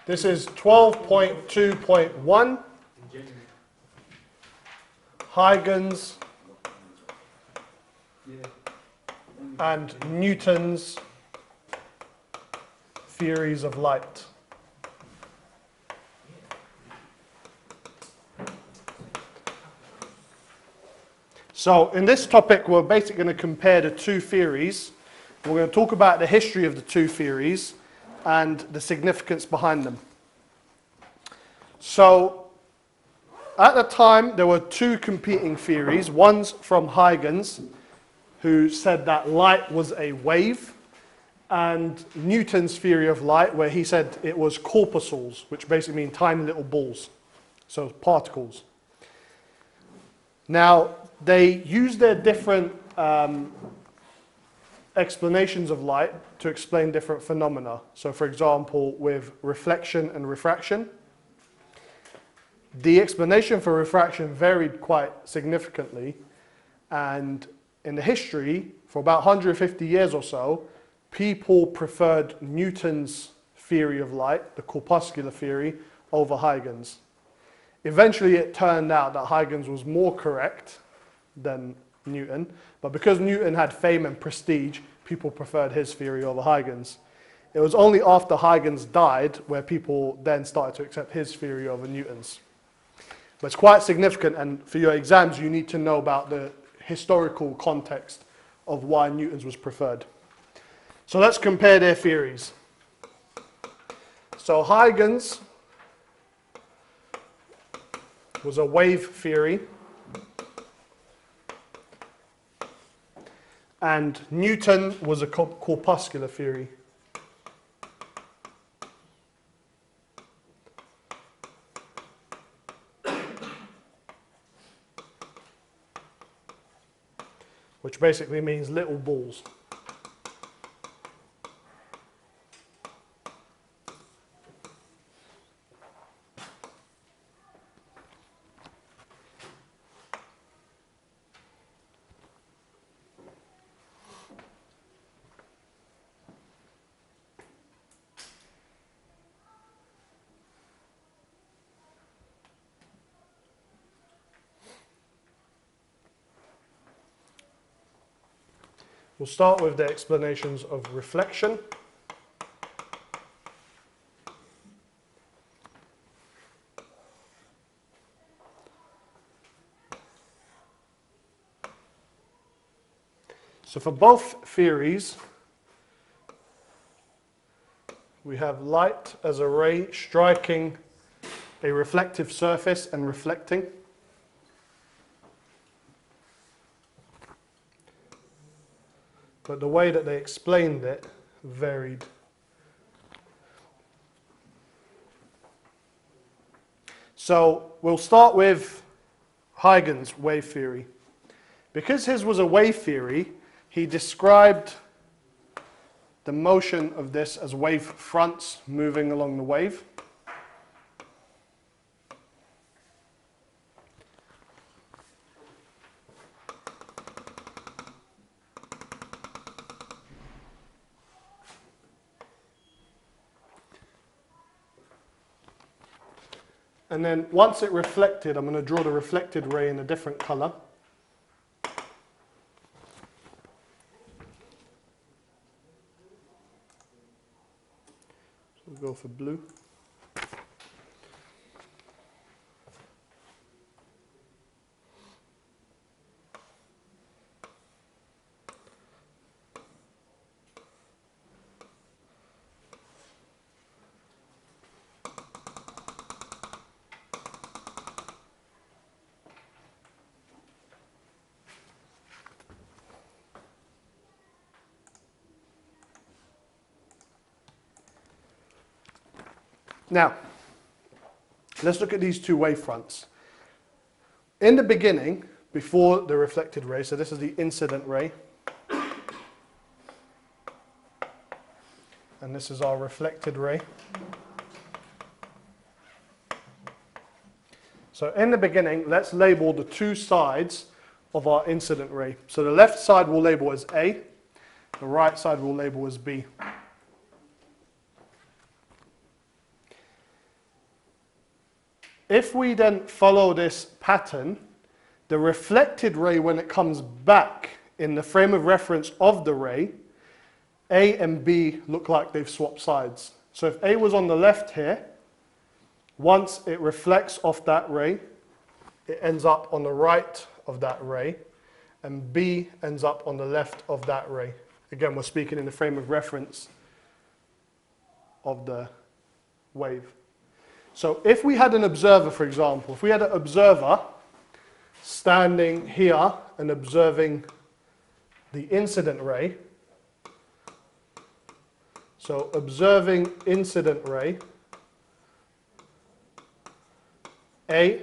This is 12.2.1. Huygens and Newton's theories of light. So in this topic, we're basically going to compare the two theories. We're going to talk about the history of the two theories and the significance behind them. So at the time, there were two competing theories. One's from Huygens, who said that light was a wave, and Newton's theory of light, where he said it was corpuscles, which basically mean tiny little balls, so particles. Now, they use their different explanations of light to explain different phenomena. So, for example, with reflection and refraction, the explanation for refraction varied quite significantly, and in the history, for about 150 years or so, people preferred Newton's theory of light, the corpuscular theory, over Huygens. Eventually, it turned out that Huygens was more correct than Newton, but because Newton had fame and prestige, people preferred his theory over Huygens. It was only after Huygens died where people then started to accept his theory over Newton's. But it's quite significant, and for your exams, you need to know about the historical context of why Newton's was preferred. So let's compare their theories. So Huygens was a wave theory, and Newton was a corpuscular theory. Which basically means little balls. We'll start with the explanations of reflection. So for both theories, we have light as a ray striking a reflective surface and reflecting. But the way that they explained it varied. So we'll start with Huygens' wave theory. Because his was a wave theory, he described the motion of this as wave fronts moving along the wave. And then once it reflected, I'm going to draw the reflected ray in a different color. So we'll go for blue. Now, let's look at these two wavefronts. In the beginning, before the reflected ray, so this is the incident ray, and this is our reflected ray. So in the beginning, let's label the two sides of our incident ray. So the left side we'll label as A, the right side we'll label as B. If we then follow this pattern, the reflected ray, when it comes back in the frame of reference of the ray, A and B look like they've swapped sides. So if A was on the left here, once it reflects off that ray, it ends up on the right of that ray, and B ends up on the left of that ray. Again, we're speaking in the frame of reference of the wave. So if we had an observer, for example, if we had an observer standing here and observing the incident ray, so observing incident ray, A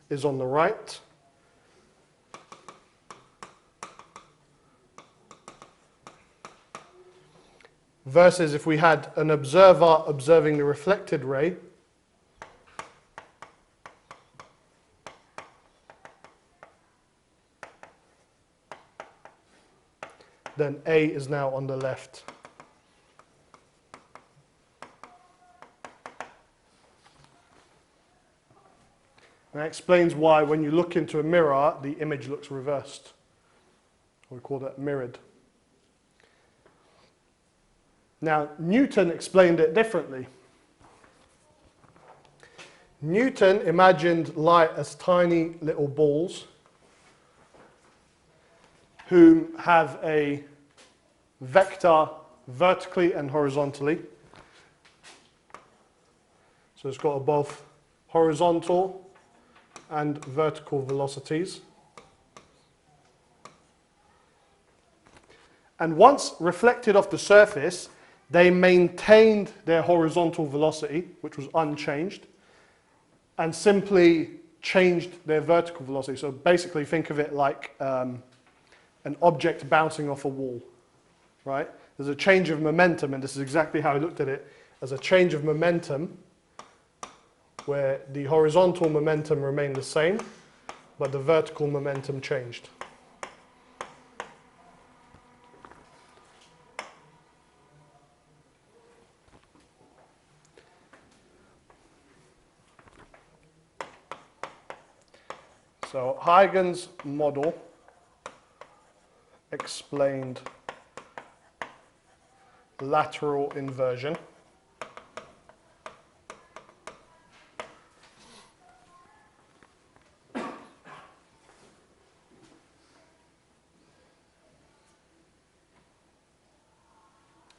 is on the right, versus if we had an observer observing the reflected ray, then A is now on the left. And that explains why when you look into a mirror, the image looks reversed. We call that mirrored. Now, Newton explained it differently. Newton imagined light as tiny little balls who have a vector vertically and horizontally. So it's got both horizontal and vertical velocities. And once reflected off the surface, they maintained their horizontal velocity, which was unchanged, and simply changed their vertical velocity. So basically think of it like an object bouncing off a wall, right? There's a change of momentum, and this is exactly how I looked at it, as a change of momentum where the horizontal momentum remained the same, but the vertical momentum changed. So Huygens' model explained lateral inversion.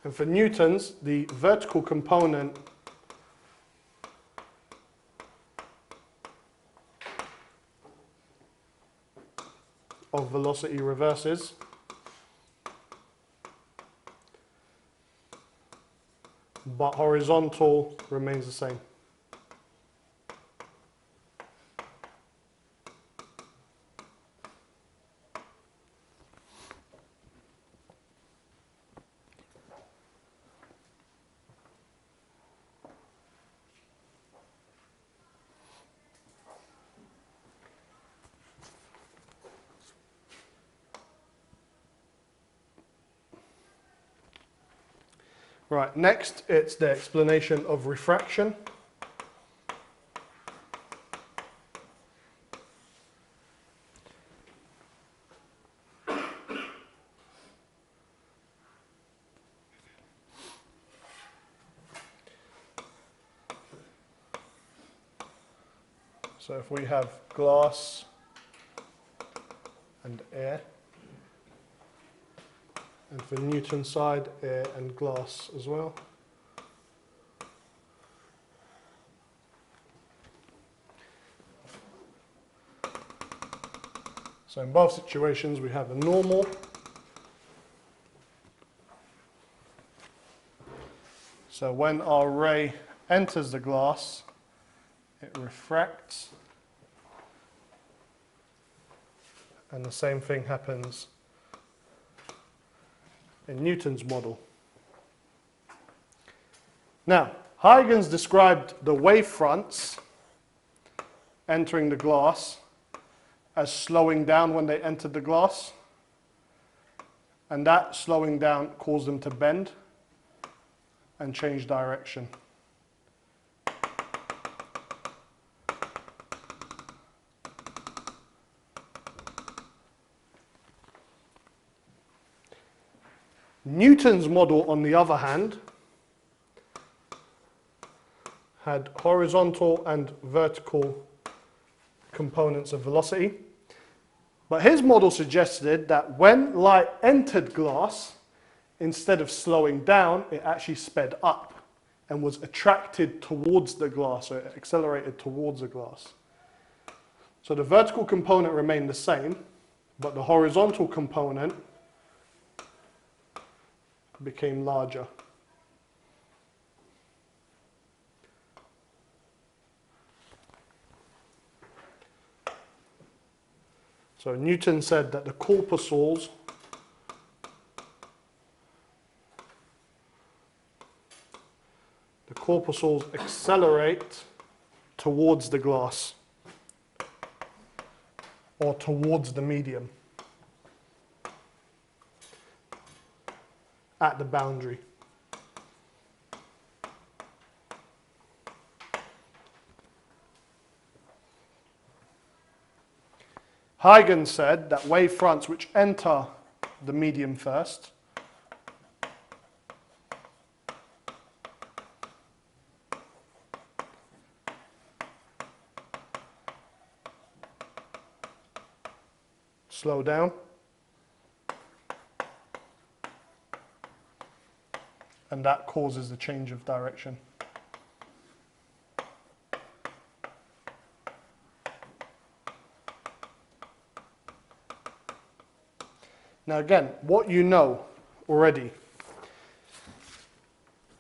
And for Newton's, the vertical component of velocity reverses, but horizontal remains the same. Right, next it's the explanation of refraction. So if we have glass and air, and for Newton's side, air and glass as well. So in both situations we have a normal. So when our ray enters the glass, it refracts, and the same thing happens in Newton's model. Now, Huygens described the wave fronts entering the glass as slowing down when they entered the glass, and that slowing down caused them to bend and change direction. Newton's model, on the other hand, had horizontal and vertical components of velocity. But his model suggested that when light entered glass, instead of slowing down, it actually sped up and was attracted towards the glass, or it accelerated towards the glass. So the vertical component remained the same, but the horizontal component became larger. So Newton said that the corpuscles accelerate towards the glass or towards the medium at the boundary. Huygens said that wave fronts which enter the medium first slow down and that causes the change of direction. Now again, what you know already,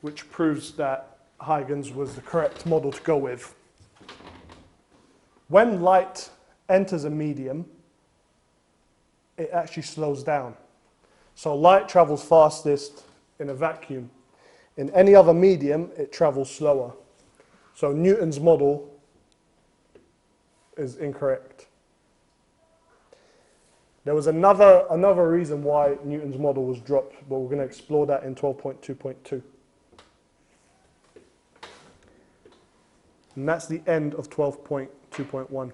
which proves that Huygens was the correct model to go with. When light enters a medium, it actually slows down. So light travels fastest in a vacuum. In any other medium, it travels slower. So Newton's model is incorrect. There was another reason why Newton's model was dropped, but we're going to explore that in 12.2.2. And that's the end of 12.2.1.